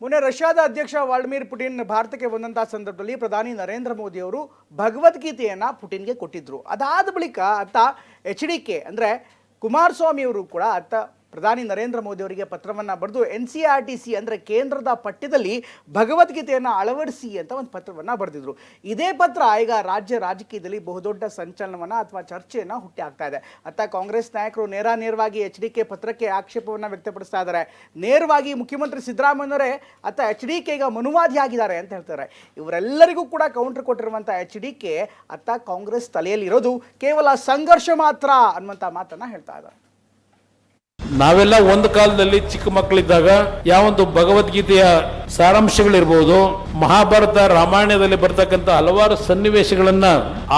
ಮೊನ್ನೆ ರಷ್ಯಾದ ಅಧ್ಯಕ್ಷ ವ್ಲಾದಿಮಿರ್ ಪುಟಿನ್ ಭಾರತಕ್ಕೆ ಬಂದಂತಹ ಸಂದರ್ಭದಲ್ಲಿ ಪ್ರಧಾನಿ ನರೇಂದ್ರ ಮೋದಿ ಅವರು ಭಗವದ್ಗೀತೆಯನ್ನು ಪುಟಿನ್ಗೆ ಕೊಟ್ಟಿದ್ರು. ಅದಾದ ಬಳಿಕ ಆತ HDK ಅಂದರೆ ಕುಮಾರಸ್ವಾಮಿ ಅವರು ಕೂಡ ಆತ ಪ್ರಧಾನಿ ನರೇಂದ್ರ ಮೋದಿ ಅವರಿಗೆ ಪತ್ರವನ್ನು ಬರೆದು NCERTC ಅಂದರೆ ಕೇಂದ್ರದ ಪಠ್ಯದಲ್ಲಿ ಭಗವದ್ಗೀತೆಯನ್ನು ಅಳವಡಿಸಿ ಅಂತ ಒಂದು ಪತ್ರವನ್ನು ಬರೆದಿದ್ರು. ಇದೇ ಪತ್ರ ಈಗ ರಾಜಕೀಯದಲ್ಲಿ ಬಹುದೊಡ್ಡ ಸಂಚಲನವನ್ನು ಅಥವಾ ಚರ್ಚೆಯನ್ನು ಹುಟ್ಟಿ ಆಗ್ತಾ ಇದೆ. ಅತ್ತ ಕಾಂಗ್ರೆಸ್ ನಾಯಕರು ನೇರವಾಗಿ HDK ಪತ್ರಕ್ಕೆ ಆಕ್ಷೇಪವನ್ನು ವ್ಯಕ್ತಪಡಿಸ್ತಾ ಇದ್ದಾರೆ. ನೇರವಾಗಿ ಮುಖ್ಯಮಂತ್ರಿ ಸಿದ್ದರಾಮಯ್ಯನವರೇ ಅತ್ತ HDK ಈಗ ಮನುವಾದಿ ಆಗಿದ್ದಾರೆ ಅಂತ ಹೇಳ್ತಾರೆ. ಇವರೆಲ್ಲರಿಗೂ ಕೂಡ ಕೌಂಟರ್ ಕೊಟ್ಟಿರುವಂಥ HDK ಅತ್ತ ಕಾಂಗ್ರೆಸ್ ತಲೆಯಲ್ಲಿರೋದು ಕೇವಲ ಸಂಘರ್ಷ ಮಾತ್ರ ಅನ್ನುವಂಥ ಮಾತನ್ನು ಹೇಳ್ತಾ ಇದ್ದಾರೆ. ನಾವೆಲ್ಲ ಒಂದು ಕಾಲದಲ್ಲಿ ಚಿಕ್ಕ ಮಕ್ಕಳಿದ್ದಾಗ ಯಾವೊಂದು ಭಗವದ್ಗೀತೆಯ ಸಾರಾಂಶಗಳಿರ್ಬೋದು, ಮಹಾಭಾರತ ರಾಮಾಯಣದಲ್ಲಿ ಬರ್ತಕ್ಕಂಥ ಹಲವಾರು ಸನ್ನಿವೇಶಗಳನ್ನ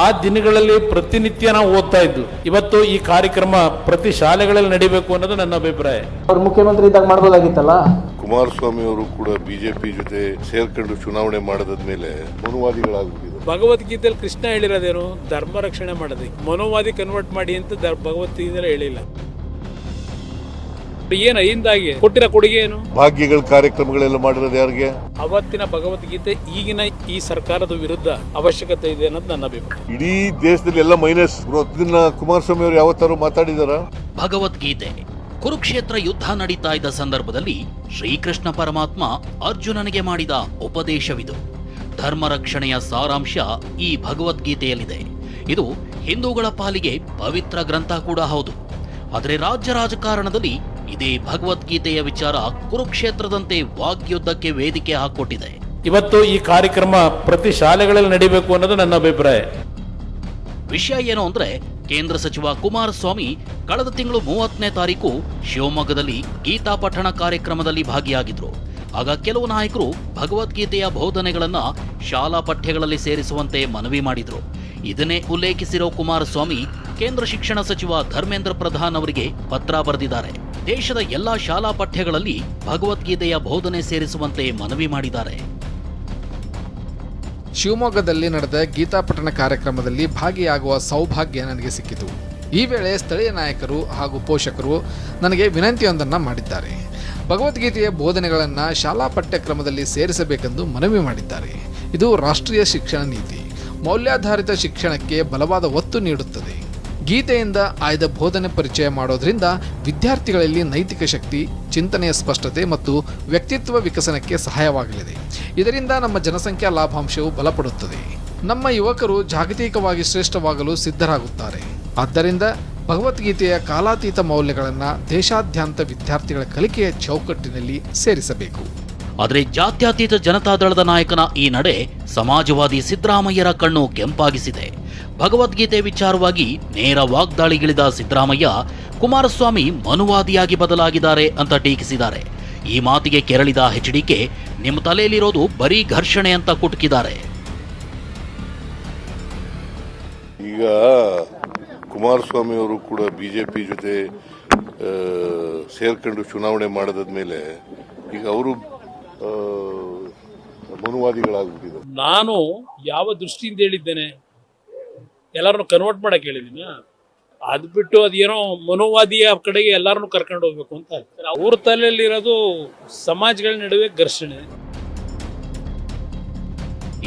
ಆ ದಿನಗಳಲ್ಲಿ ಪ್ರತಿನಿತ್ಯ ನಾವು ಓದ್ತಾ ಇದ್ದು. ಇವತ್ತು ಈ ಕಾರ್ಯಕ್ರಮ ಪ್ರತಿ ಶಾಲೆಗಳಲ್ಲಿ ನಡೀಬೇಕು ಅನ್ನೋದು ನನ್ನ ಅಭಿಪ್ರಾಯ. ಅವ್ರು ಮುಖ್ಯಮಂತ್ರಿ ಇದ್ದಾಗ ಮಾಡ್ಬೋದಾಗಿತ್ತಲ್ಲ. ಕುಮಾರಸ್ವಾಮಿ ಅವರು ಕೂಡ ಬಿಜೆಪಿ ಜೊತೆ ಸೇರ್ಕೊಂಡು ಚುನಾವಣೆ ಮಾಡದ್ಮೇಲೆ ಮನುವಾದಿಗಳಾಗ್ಬಿಟ್ಟಿದ್ದಾರೆ. ಭಗವದ್ಗೀತೆಯಲ್ಲಿ ಕೃಷ್ಣ ಹೇಳಿರೋದೇನು? ಧರ್ಮ ರಕ್ಷಣೆ ಮಾಡೋದಕ್ಕೆ. ಮನುವಾದಿ ಕನ್ವರ್ಟ್ ಮಾಡಿ ಅಂತ ಭಗವದ್ಗೀತೆಯಲ್ಲಿ ಹೇಳಿಲ್ಲ. ಏನು ಹಿಂದಾಗಿ ಕೊಟ್ಟಿರೋ ಕೊಡುಗೆ ಏನು? ಭಾಗ್ಯಗಳ ಕಾರ್ಯಕ್ರಮಗಳೆಲ್ಲ ಮಾಡಿರೋದು ಯಾರಿಗೆ? ಅವತ್ತಿನ ಭಗವದ್ಗೀತೆ ಈಗಿನ ಈ ಸರ್ಕಾರದ ವಿರುದ್ಧ ಅವಶ್ಯಕತೆ ಇದೆ ಅನ್ನೋದು ನನ್ನ ಅಭಿಪ್ರಾಯ. ಇಡೀ ದೇಶದಲ್ಲಿ ಎಲ್ಲ ಮೈನಸ್. ಕುಮಾರಸ್ವಾಮಿ ಅವರು ಯಾವತ್ತಾರು ಮಾತಾಡಿದಾರ? ಭಗವದ್ಗೀತೆ ಕುರುಕ್ಷೇತ್ರ ಯುದ್ಧ ನಡೀತಾ ಇದ್ದ ಸಂದರ್ಭದಲ್ಲಿ ಶ್ರೀಕೃಷ್ಣ ಪರಮಾತ್ಮ ಅರ್ಜುನನಿಗೆ ಮಾಡಿದ ಉಪದೇಶವಿದು. ಧರ್ಮ ರಕ್ಷಣೆಯ ಸಾರಾಂಶ ಈ ಭಗವದ್ಗೀತೆಯಲ್ಲಿದೆ. ಇದು ಹಿಂದೂಗಳ ಪಾಲಿಗೆ ಪವಿತ್ರ ಗ್ರಂಥ ಕೂಡ ಹೌದು. ಆದರೆ ರಾಜ್ಯ ರಾಜಕಾರಣದಲ್ಲಿ ಇದೇ ಭಗವದ್ಗೀತೆಯ ವಿಚಾರ ಕುರುಕ್ಷೇತ್ರದಂತೆ ವಾಗ್ಯುದ್ಧಕ್ಕೆ ವೇದಿಕೆ ಹಾಕೊಟ್ಟಿದೆ. ಇವತ್ತು ಈ ಕಾರ್ಯಕ್ರಮ ಪ್ರತಿ ಶಾಲೆಗಳಲ್ಲಿ ನಡೀಬೇಕು ಅನ್ನೋದು ನನ್ನ ಅಭಿಪ್ರಾಯ. ವಿಷಯ ಏನು ಅಂದ್ರೆ, ಕೇಂದ್ರ ಸಚಿವ ಕುಮಾರಸ್ವಾಮಿ ಕಳೆದ ತಿಂಗಳು 30ನೇ ತಾರೀಕು ಶಿವಮೊಗ್ಗದಲ್ಲಿ ಗೀತಾ ಪಠಣ ಕಾರ್ಯಕ್ರಮದಲ್ಲಿ ಭಾಗಿಯಾಗಿದ್ರು. ಆಗ ಕೆಲವು ನಾಯಕರು ಭಗವದ್ಗೀತೆಯ ಬೋಧನೆಗಳನ್ನ ಶಾಲಾ ಪಠ್ಯಗಳಲ್ಲಿ ಸೇರಿಸುವಂತೆ ಮನವಿ ಮಾಡಿದ್ರು. ಇದನ್ನೇ ಉಲ್ಲೇಖಿಸಿರೋ ಕುಮಾರಸ್ವಾಮಿ ಕೇಂದ್ರ ಶಿಕ್ಷಣ ಸಚಿವ ಧರ್ಮೇಂದ್ರ ಪ್ರಧಾನ್ ಅವರಿಗೆ ಪತ್ರ ಬರೆದಿದ್ದಾರೆ. ದೇಶದ ಎಲ್ಲಾ ಶಾಲಾ ಪಠ್ಯಗಳಲ್ಲಿ ಭಗವದ್ಗೀತೆಯ ಬೋಧನೆ ಸೇರಿಸುವಂತೆ ಮನವಿ ಮಾಡಿದ್ದಾರೆ. ಶಿವಮೊಗ್ಗದಲ್ಲಿ ನಡೆದ ಗೀತಾ ಪಠಣ ಕಾರ್ಯಕ್ರಮದಲ್ಲಿ ಭಾಗಿಯಾಗುವ ಸೌಭಾಗ್ಯ ನನಗೆ ಸಿಕ್ಕಿತು. ಈ ವೇಳೆ ಸ್ಥಳೀಯ ನಾಯಕರು ಹಾಗೂ ಪೋಷಕರು ನನಗೆ ವಿನಂತಿಯೊಂದನ್ನು ಮಾಡಿದ್ದಾರೆ. ಭಗವದ್ಗೀತೆಯ ಬೋಧನೆಗಳನ್ನು ಶಾಲಾ ಪಠ್ಯಕ್ರಮದಲ್ಲಿ ಸೇರಿಸಬೇಕೆಂದು ಮನವಿ ಮಾಡಿದ್ದಾರೆ. ಇದು ರಾಷ್ಟ್ರೀಯ ಶಿಕ್ಷಣ ನೀತಿ, ಮೌಲ್ಯಾಧಾರಿತ ಶಿಕ್ಷಣಕ್ಕೆ ಬಲವಾದ ಒತ್ತು ನೀಡುತ್ತದೆ. ಗೀತೆಯಿಂದ ಆಯ್ದ ಬೋಧನೆ ಪರಿಚಯ ಮಾಡೋದ್ರಿಂದ ವಿದ್ಯಾರ್ಥಿಗಳಲ್ಲಿ ನೈತಿಕ ಶಕ್ತಿ, ಚಿಂತನೆಯ ಸ್ಪಷ್ಟತೆ ಮತ್ತು ವ್ಯಕ್ತಿತ್ವ ವಿಕಸನಕ್ಕೆ ಸಹಾಯವಾಗಲಿದೆ. ಇದರಿಂದ ನಮ್ಮ ಜನಸಂಖ್ಯಾ ಲಾಭಾಂಶವು ಬಲಪಡುತ್ತದೆ. ನಮ್ಮ ಯುವಕರು ಜಾಗತಿಕವಾಗಿ ಶ್ರೇಷ್ಠವಾಗಲು ಸಿದ್ಧರಾಗುತ್ತಾರೆ. ಆದ್ದರಿಂದ ಭಗವದ್ಗೀತೆಯ ಕಾಲಾತೀತ ಮೌಲ್ಯಗಳನ್ನು ದೇಶಾದ್ಯಂತ ವಿದ್ಯಾರ್ಥಿಗಳ ಕಲಿಕೆಯ ಚೌಕಟ್ಟಿನಲ್ಲಿ ಸೇರಿಸಬೇಕು. ಆದರೆ ಜಾತ್ಯತೀತ ಜನತಾದಳದ ನಾಯಕನ ಈ ನಡೆ ಸಮಾಜವಾದಿ ಸಿದ್ದರಾಮಯ್ಯರ ಕಣ್ಣು ಕೆಂಪಾಗಿಸಿದೆ. ಭಗವದ್ಗೀತೆ ವಿಚಾರವಾಗಿ ನೇರ ವಾಗ್ದಾಳಿಗಿಳಿದ ಸಿದ್ದರಾಮಯ್ಯ ಕುಮಾರಸ್ವಾಮಿ ಮನುವಾದಿಯಾಗಿ ಬದಲಾಗಿದ್ದಾರೆ ಅಂತ ಟೀಕಿಸಿದ್ದಾರೆ. ಈ ಮಾತಿಗೆ ಕೆರಳಿದ HDK ನಿಮ್ಮ ತಲೆಯಲ್ಲಿರೋದು ಬರೀ ಘರ್ಷಣೆ ಅಂತ ಕುಟುಕಿದ್ದಾರೆ. ಈಗ ಕುಮಾರಸ್ವಾಮಿ ಅವರು ಕೂಡ ಬಿಜೆಪಿ ಜೊತೆ ಸೇರ್ಕೊಂಡು ಚುನಾವಣೆ ಮಾಡದ್ಮೇಲೆ ಈಗ ಅವರು ಮನುವಾದಿಗಳಾಗ್ಬಿಟ್ಟಿದ್ದಾರೆ. ನಾನು ಯಾವ ದೃಷ್ಟಿಯಿಂದ ಹೇಳಿದ್ದೇನೆ? ಎಲ್ಲರನ್ನು ಕನ್ವರ್ಟ್ ಮಾಡಕ್ಕೆ ಹೇಳಿದ್ದೀನಿ. ಅದು ಬಿಟ್ಟು ಅದೇನೋ ಮನೋವಾದಿಯ ಕಡೆಗೆ ಎಲ್ಲರನ್ನು ಕರ್ಕೊಂಡು ಹೋಗ್ಬೇಕು ಅಂತ ಅವ್ರ ತಲೆಯಲ್ಲಿರೋದು ಸಮಾಜಗಳ ನಡುವೆ ಘರ್ಷಣೆ.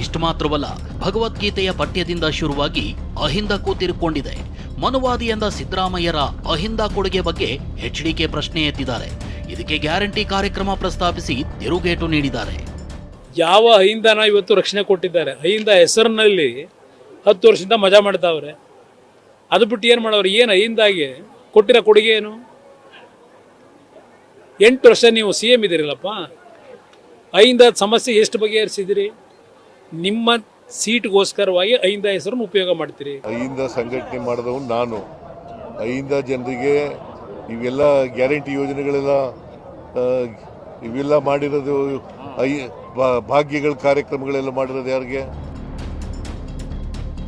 ಇಷ್ಟು ಮಾತ್ರವಲ್ಲ, ಭಗವದ್ಗೀತೆಯ ಪಠ್ಯದಿಂದ ಶುರುವಾಗಿ ಅಹಿಂದಕ್ಕೂ ತಿರುಕೊಂಡಿದೆ. ಮನುವಾದಿ ಎಂದ ಸಿದ್ದರಾಮಯ್ಯರ ಅಹಿಂದ ಕೊಡುಗೆ ಬಗ್ಗೆ HDK ಪ್ರಶ್ನೆ ಎತ್ತಿದ್ದಾರೆ. ಇದಕ್ಕೆ ಗ್ಯಾರಂಟಿ ಕಾರ್ಯಕ್ರಮ ಪ್ರಸ್ತಾಪಿಸಿ ತಿರುಗೇಟು ನೀಡಿದ್ದಾರೆ. ಯಾವ ಅಹಿಂದನ ಇವತ್ತು ರಕ್ಷಣೆ ಕೊಟ್ಟಿದ್ದಾರೆ? ಅಹಿಂದ ಹೆಸರಿನಲ್ಲಿ 10 ವರ್ಷದಿಂದ ಮಜಾ ಮಾಡ್ತಾವ್ರೆ. ಅದು ಬಿಟ್ಟು ಏನು ಮಾಡೋರು? ಏನು ಅಹಿಂದಾಗೆ ಕೊಟ್ಟಿರೋ ಕೊಡುಗೆ ಏನು? 8 ವರ್ಷ ನೀವು CM ಇದ್ದೀರಲ್ಲಪ್ಪ. ಅಹಿಂದ ಸಮಸ್ಯೆ ಎಷ್ಟು ಬಗೆಹರಿಸಿದಿರಿ? ನಿಮ್ಮ ಸೀಟ್ಗೋಸ್ಕರವಾಗಿ ಅಹಿಂದ ಹೆಸರನ್ನು ಉಪಯೋಗ ಮಾಡ್ತೀರಿ. ಅಹಿಂದ ಸಂಘಟನೆ ಮಾಡಿದವನು ನಾನು. ಅಹಿಂದ ಜನರಿಗೆ ಇವೆಲ್ಲ ಗ್ಯಾರಂಟಿ ಯೋಜನೆಗಳೆಲ್ಲ ಇವೆಲ್ಲ ಮಾಡಿರೋದು, ಭಾಗ್ಯಗಳ ಕಾರ್ಯಕ್ರಮಗಳೆಲ್ಲ ಮಾಡಿರೋದು ಯಾರಿಗೆ?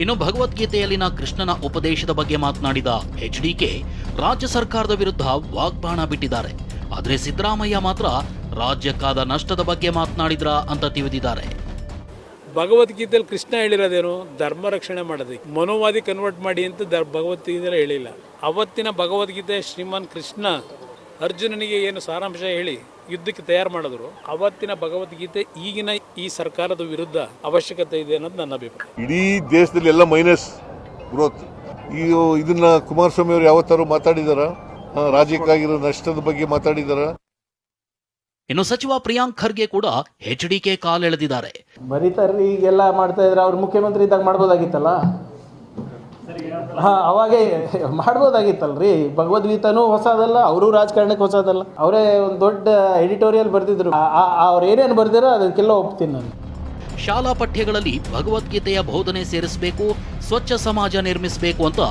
ಇನ್ನು ಭಗವದ್ಗೀತೆಯಲ್ಲಿನ ಕೃಷ್ಣನ ಉಪದೇಶದ ಬಗ್ಗೆ ಮಾತನಾಡಿದ HDK ರಾಜ್ಯ ಸರ್ಕಾರದ ವಿರುದ್ಧ ವಾಗ್ಬಾಣ ಬಿಟ್ಟಿದ್ದಾರೆ. ಆದರೆ ಸಿದ್ದರಾಮಯ್ಯ ಮಾತ್ರ ರಾಜ್ಯಕ್ಕಾದ ನಷ್ಟದ ಬಗ್ಗೆ ಮಾತನಾಡಿದ್ರ ಅಂತ ತಿಳಿದಿದ್ದಾರೆ. ಭಗವದ್ಗೀತೆಯಲ್ಲಿ ಕೃಷ್ಣ ಹೇಳಿರೋದೇನು? ಧರ್ಮ ರಕ್ಷಣೆ ಮಾಡೋದಕ್ಕೆ. ಮನೋವಾದಿ ಕನ್ವರ್ಟ್ ಮಾಡಿ ಅಂತ ಭಗವದ್ಗೀತೆಯಲ್ಲಿ ಹೇಳಿಲ್ಲ. ಅವತ್ತಿನ ಭಗವದ್ಗೀತೆ ಶ್ರೀಮಾನ್ ಕೃಷ್ಣ ಅರ್ಜುನನಿಗೆ ಏನು ಸಾರಾಂಶ ಹೇಳಿ ಯುದ್ಧಕ್ಕೆ ತಯಾರು ಮಾಡಿದ್ರು ಅವತ್ತಿನ ಭಗವದ್ಗೀತೆ ಈಗಿನ ಈ ಸರ್ಕಾರದ ವಿರುದ್ಧ ಅವಶ್ಯಕತೆ ಇದೆ ಅನ್ನೋದು ನನ್ನ ಅಭಿಪ್ರಾಯ. ಇಡೀ ದೇಶದಲ್ಲಿ ಎಲ್ಲ ಮೈನಸ್ ಗ್ರೋತ್. ಇದನ್ನ ಕುಮಾರಸ್ವಾಮಿ ಅವರು ಯಾವತ್ತಾರು ಮಾತಾಡಿದಾರ? ರಾಜ್ಯಕ್ಕಾಗಿರೋ ನಷ್ಟದ ಬಗ್ಗೆ ಮಾತಾಡಿದಾರ? ಇನ್ನು ಸಚಿವ ಪ್ರಿಯಾಂಕ್ ಖರ್ಗೆ ಕೂಡ ಎಚ್ಡಿಕೆ ಕಾಲೆಳೆದಿದ್ದಾರೆ. ಬರೀತಾರ್ರಿ, ಈಗೆಲ್ಲ ಮಾಡ್ತಾ ಇದ್ರೆ ಅವ್ರು ಮುಖ್ಯಮಂತ್ರಿ ಇದ್ದಾಗ ಮಾಡ್ಬೋದಾಗಿತ್ತಲ್ಲ. ಅವಾಗೇ ಮಾಡ್ಬೋದಾಗಿತ್ತಲ್ರಿ. ಭಗವದ್ಗೀತಾನೂ ಹೊಸದಲ್ಲ, ಅವರು ರಾಜಕಾರಣಕ್ಕೆ ಹೊಸದಲ್ಲ. ಅವರೇ ಒಂದು ದೊಡ್ಡ ಎಡಿಟೋರಿಯಲ್ ಬರೆದಿದ್ರು. ಅವ್ರು ಏನೇನು ಬರ್ದಿರೋ ಅದಕ್ಕೆಲ್ಲ ಒಪ್ತೀನಿ ನಾನು. ಶಾಲಾ ಪಠ್ಯಗಳಲ್ಲಿ ಭಗವದ್ಗೀತೆಯ ಬೋಧನೆ ಸೇರಿಸಬೇಕು, ಸ್ವಚ್ಛ ಸಮಾಜ ನಿರ್ಮಿಸಬೇಕು ಅಂತ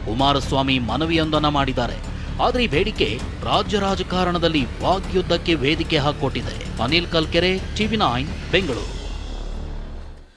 ಕುಮಾರಸ್ವಾಮಿ ಮನವಿಯೊಂದನ್ನು ಮಾಡಿದ್ದಾರೆ. ಆದರೆ ಈ ಬೇಡಿಕೆ ರಾಜ್ಯ ರಾಜಕಾರಣದಲ್ಲಿ ವಾಗ್ಯುದ್ಧಕ್ಕೆ ವೇದಿಕೆ ಹಾಕಿಕೊಟ್ಟಿದೆ. ಅನಿಲ್ ಕಲ್ಕೆರೆ, TV9 ಬೆಂಗಳೂರು.